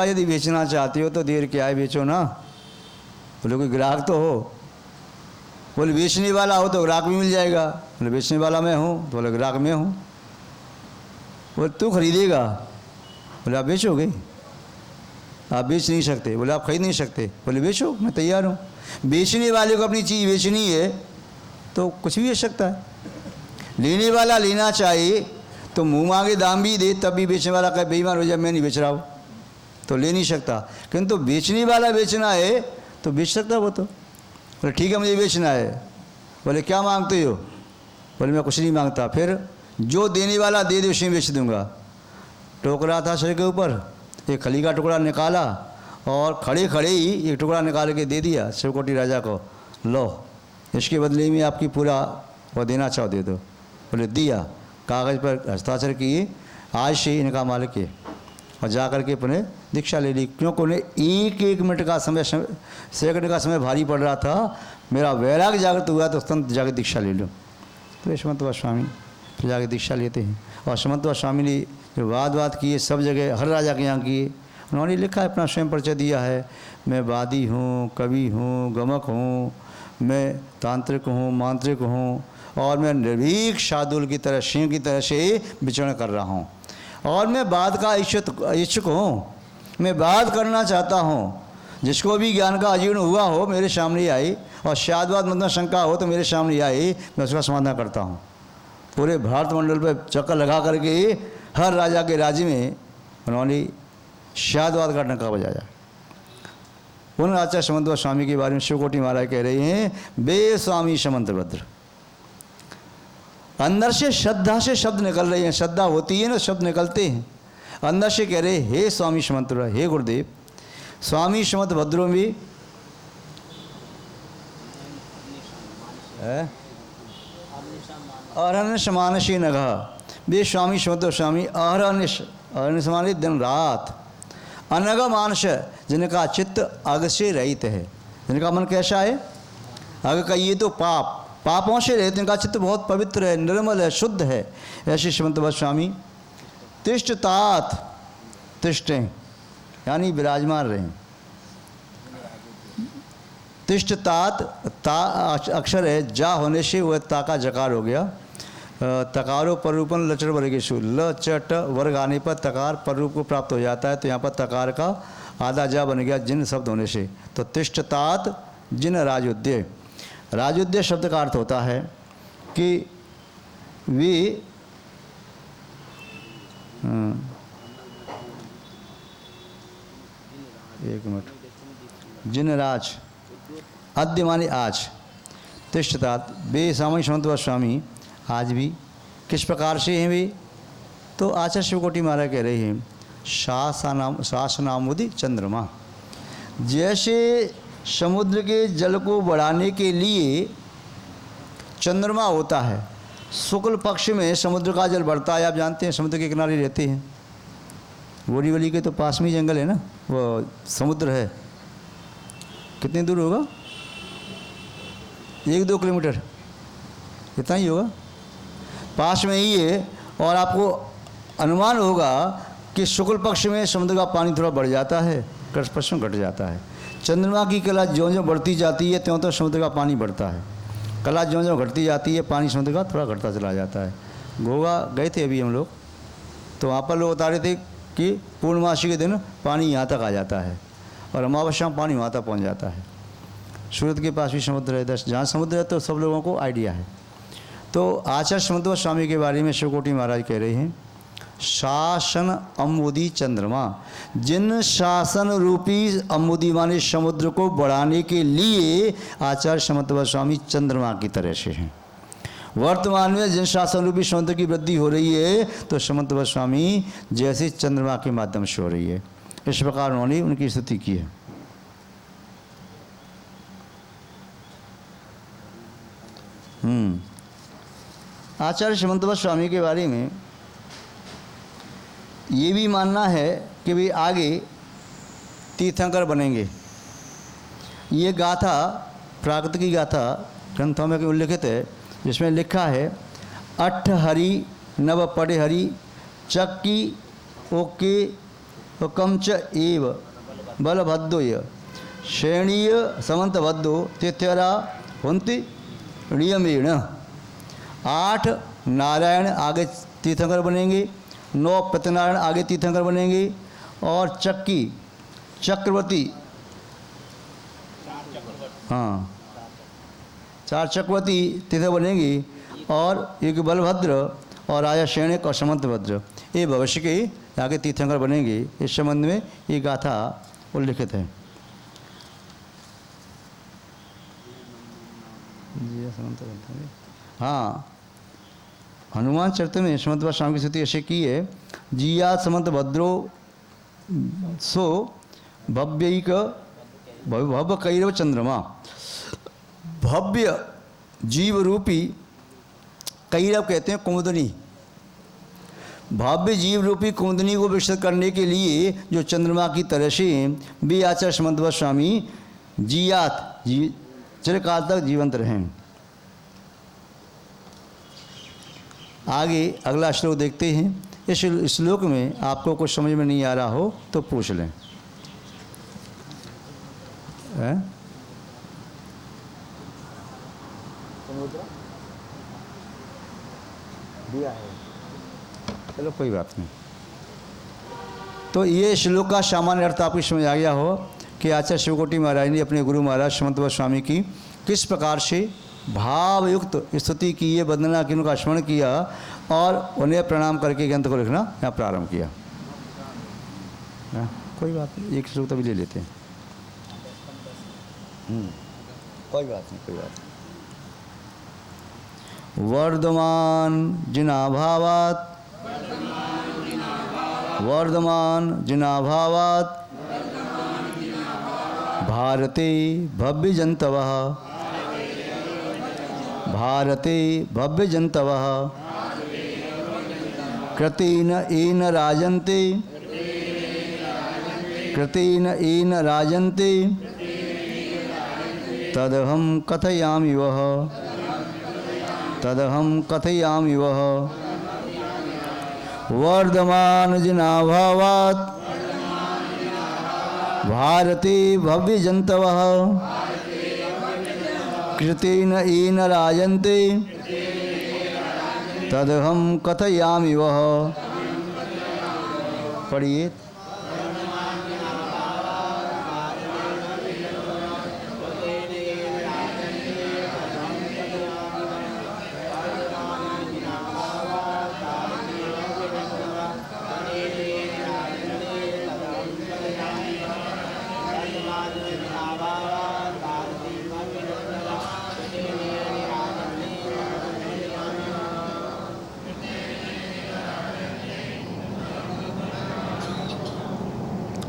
यदि बेचना चाहते हो तो देर क्या है, बेचो ना। बोले कोई ग्राहक तो हो। बोले बेचने वाला हो तो ग्राहक भी मिल जाएगा। बोले बेचने वाला मैं हूँ, तो बोले ग्राहक मैं हूँ। बोले तू खरीदेगा? बोले आप बेचोगे? आप बेच नहीं सकते। बोले आप खरीद नहीं सकते। बोले बेचो, मैं तैयार हूँ। बेचने वाले को अपनी चीज़ बेचनी है तो कुछ भी बेच सकता है। लेने वाला लेना चाहिए तो मुँह मांगे दाम भी दे, तब भी बेचने वाला कहे बेईमान हो जाए मैं नहीं बेच रहा हूँ, तो ले नहीं सकता। किंतु बेचने वाला बेचना है तो बेच सकता है वो तो। बोले ठीक है मुझे बेचना है। बोले क्या मांगते हो? बोले मैं कुछ नहीं मांगता। फिर जो देने वाला दे दे उसी में बेच दूंगा। टोकरा था सर के ऊपर, एक खली का टुकड़ा निकाला और खड़े खड़े ही एक टुकड़ा निकाल के दे दिया शिवकोटि राजा को, लो इसके बदले में आपकी पूरा वो देना चाहो दे दो। बोले दिया, कागज़ पर हस्ताक्षर किए, आज से इनका मालिक है, और जा कर के अपने दीक्षा ले ली। क्योंकि उन्हें एक एक मिनट का समय, सेकंड का समय भारी पड़ रहा था। मेरा वैराग जागृत हुआ तो तुरंत जाकर दीक्षा ले लो। तो समंत स्वामी फिर जाके दीक्षा लेते हैं। और समंत स्वामी ने जो वाद किए सब जगह हर राजा के यहाँ किए। उन्होंने लिखा है, अपना स्वयं परिचय दिया है, मैं वादी हूँ, कवि हूँ, गमक हूँ, मैं तांत्रिक हूँ, मांत्रिक हूँ, और मैं निर्भीक शार्दूल की तरह, सिंह की तरह से विचरण कर रहा हूँ, और मैं बात का इच्छुक हूँ, मैं बात करना चाहता हूँ। जिसको भी ज्ञान का अजीर्ण हुआ हो मेरे सामने आए, और शादवाद मतलब शंका हो तो मेरे सामने आए, मैं उसका समाधान करता हूँ। पूरे भारत मंडल पर चक्कर लगा करके हर राजा के राज्य में उन्होंने शादवाद का डंका बजाया। उन आचार्य समंत स्वामी के बारे में शिवकोटि महाराज कह रहे हैं, बे स्वामी समंत भद्र। अंदर से श्रद्धा से शब्द निकल रहे हैं, श्रद्धा होती है ना, शब्द निकलते हैं। अंदर से कह रहे, हे स्वामी समंत, हे गुरुदेव। स्वामी समंत भद्रों में अहरनिश मानसी नघा, वे स्वामी समंत स्वामी अहरनिश, अहरनिश माने दिन रात, अनग मानस, जिनका चित्त अग से रहित है। जिनका मन कैसा है? अग का ये तो पापों से रहित, जिनका चित्त बहुत पवित्र है, निर्मल है, शुद्ध है। ऐसे समंत स्वामी तिष्ठ तात, तिष्ठें यानी विराजमान रहें। तिष्ठ तात, ता अक्षर है, जा होने से वह ता का जकार हो गया। तकारो पररूपन लचर वर्गेशु, ल चट वर्ग आने पर तकार पररूप को प्राप्त हो जाता है। तो यहाँ पर तकार का आधा जा बन गया जिन शब्द होने से। तो तिष्ठ तात जिन राजोद्य, राजोद्य शब्द का अर्थ होता है कि वे एक मिनट, जिन राज, अद्य माने आज, तिष्ठतात, वे स्वामी समंत स्वामी आज भी किस प्रकार से हैं वे? तो आचार्य शिवकोटि महाराज कह रहे हैं, शासनामुदि चंद्रमा। जैसे समुद्र के जल को बढ़ाने के लिए चंद्रमा होता है, शुक्ल पक्ष में समुद्र का जल बढ़ता है। आप जानते हैं समुद्र के किनारे रहते हैं, बोरीवली के तो पास में ही जंगल है ना, वो समुद्र है। कितनी दूर होगा? 1-2 किलोमीटर, इतना ही होगा, पास में ही है। और आपको अनुमान होगा कि शुक्ल पक्ष में समुद्र का पानी थोड़ा बढ़ जाता है, कृष्ण पक्ष में घट जाता है। चंद्रमा की कला ज्यों ज्यों बढ़ती जाती है त्यों तो समुद्र का पानी बढ़ता है, कला ज्यों ज्यों घटती जाती है पानी समुद्र का थोड़ा घटता चला जाता है। गोवा गए थे अभी हम लोग, तो वहाँ पर लोग बता रहे थे कि पूर्णमासी के दिन पानी यहाँ तक आ जाता है, और अमावस्या में पानी वहाँ तक पहुँच जाता है। सूरत के पास भी समुद्र है, जहाँ समुद्र है तो सब लोगों को आइडिया है। तो आचार्य समंत स्वामी के बारे में शिवकोटि महाराज कह रहे हैं, शासन अम्बुदी चंद्रमा, जिन शासन रूपी अम्बुदी माने समुद्र को बढ़ाने के लिए आचार्य समंत स्वामी चंद्रमा की तरह से हैं। वर्तमान में जिन शासन रूपी समुद्र की वृद्धि हो रही है तो समंत स्वामी जैसे चंद्रमा के माध्यम से हो रही है। इस प्रकार उन्होंने उनकी स्तुति की है। आचार्य समंत स्वामी के बारे में ये भी मानना है कि वे आगे तीर्थंकर बनेंगे। ये गाथा, प्राकृतिक की गाथा ग्रंथों में उल्लिखित है, जिसमें लिखा है, अट्ठ हरि नव पड़े हरि चक्की ओके और कमच एव बलभद्रोय श्रेणीय समंतबद्धो तिथ्यरा होंति नियमेण। 8 नारायण आगे तीर्थंकर बनेंगे, 9 प्रत्यनारायण आगे तीर्थंकर बनेंगे, और चक्की चक्रवर्ती, हाँ 4 चक्रवर्ती तीर्थ बनेंगी, और एक बलभद्र और राजा श्रेणिक और समंतभद्र ये भविष्य के आगे तीर्थंकर बनेंगे। इस संबंध में ये गाथा उल्लिखित है। हाँ, हनुमान चरित्र में समंतभद्र स्वामी की स्थिति ऐसे की है। जिया समंतभद्रो सो भव्यैक भव्य कैरव चंद्रमा। भव्य जीव रूपी कैरव कहते हैं कुमुदनी। भव्य जीव रूपी कुमुदनी को विकसित करने के लिए जो चंद्रमा की तरह से भी आचार्य समंतभद्र स्वामी जियात चिरकाल तक जीवंत रहें। आगे अगला श्लोक देखते हैं। इस श्लोक में आपको कुछ समझ में नहीं आ रहा हो तो पूछ लें। दिया है, चलो कोई बात नहीं। तो ये श्लोक का सामान्य अर्थ आपको समझ आ गया हो कि आचार्य शिवकोटि महाराज ने अपने गुरु महाराज समंतभद्र स्वामी की किस प्रकार से भावयुक्त स्तुति की, ये वंदना की, उनका स्मरण किया और उन्हें प्रणाम करके ग्रंथ को लिखना यहाँ प्रारंभ किया। कोई बात नहीं, एक श्लोक तभी ले लेते हैं। कोई बात नहीं, कोई बात नहीं। वर्धमान जिनाभावात् वर्धमान जिनाभावात् भारते भव्य जंतवः भारते भव्य जंतवः कृतेन येन राजन्ते कृतेन येन राजन्ते तदहं कथयामि वः तदहं कथयामि वः वर्धमान जिनाभावात् भारते भव्य जंतवः कृतेन येन राजन्ते तदहं कथयामि वः। पढ़िए।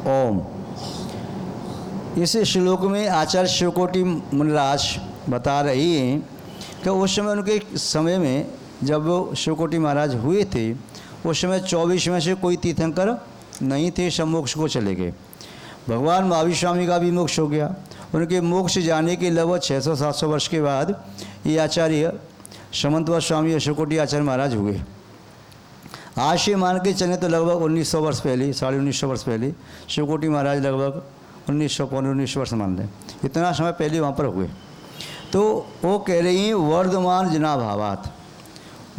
ओम। इस श्लोक में आचार्य शिवकोटि मुनिराज बता रही हैं कि उस समय उनके समय में जब वो शिवकोटि महाराज हुए थे उस समय 24 में से कोई तीर्थंकर नहीं थे, सब मोक्ष को चले गए। भगवान महावीर स्वामी का भी मोक्ष हो गया। उनके मोक्ष जाने के लगभग 600-700 वर्ष के बाद ये आचार्य समंतभद्र स्वामी और शिवकोटि आचार्य महाराज हुए। आज से मान के चले तो लगभग 1900 वर्ष पहले, 1950 वर्ष पहले शिवकोटि महाराज लगभग 1900-19 वर्ष मान लें, इतना समय पहले वहाँ पर हुए। तो वो कह रही हैं वर्धमान जिनाभावात,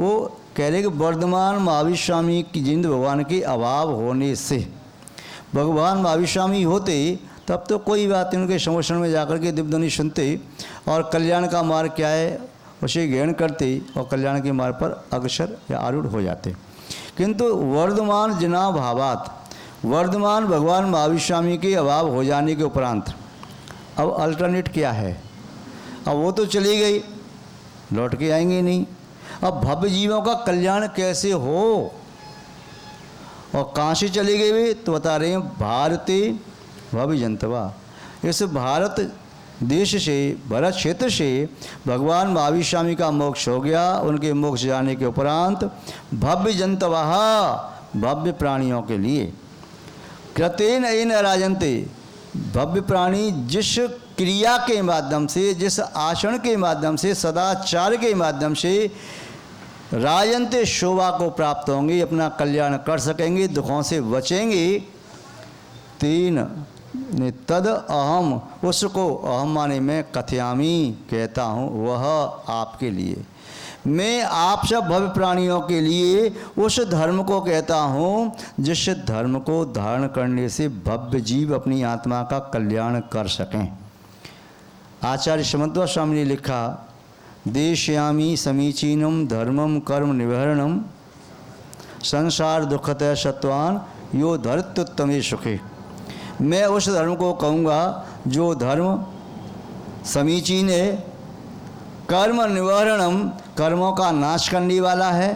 वो कह रहे कि वर्धमान महावीर स्वामी की जिंद भगवान के अभाव होने से, भगवान महावीर स्वामी होते तब तो कोई बात नहीं, उनके संरक्षण में जाकर के दिव्यध्वनि सुनते और कल्याण का मार्ग क्या है उसे ग्रहण करते और कल्याण के मार्ग पर अग्रसर या आरूढ़ हो जाते। किंतु वर्धमान जिनाभावात, वर्धमान भगवान महावीर स्वामी के अभाव हो जाने के उपरांत अब अल्टरनेट क्या है? अब वो तो चली गई, लौट के आएंगे नहीं। अब भव्य जीवों का कल्याण कैसे हो और कहाँ से चली गई वे? तो बता रहे हैं भारते भव्य जंतवा, इस भारत देश से, भरत क्षेत्र से भगवान महावीर स्वामी का मोक्ष हो गया। उनके मोक्ष जाने के उपरांत भव्य जंतवा, भव्य प्राणियों के लिए, कृतेन येन राजन्ते, भव्य प्राणी जिस क्रिया के माध्यम से, जिस आचरण के माध्यम से, सदाचार के माध्यम से राजन्ते शोभा को प्राप्त होंगे, अपना कल्याण कर सकेंगे, दुखों से बचेंगे, तीन ने तद अहम, उसको अहम माने मैं कथयामी कहता हूँ, वह आपके लिए, मैं आप सब भव्य प्राणियों के लिए उस धर्म को कहता हूँ जिस धर्म को धारण करने से भव्य जीव अपनी आत्मा का कल्याण कर सकें। आचार्य समन्वय स्वामी ने लिखा, देशयामी समीचीनम धर्मम कर्म निवहरणम संसार दुखतः सत्वान यो धरित्युत्तमे सुखे। मैं उस धर्म को कहूँगा जो धर्म समीचीन है, कर्म निवारणम कर्मों का नाश करने वाला है,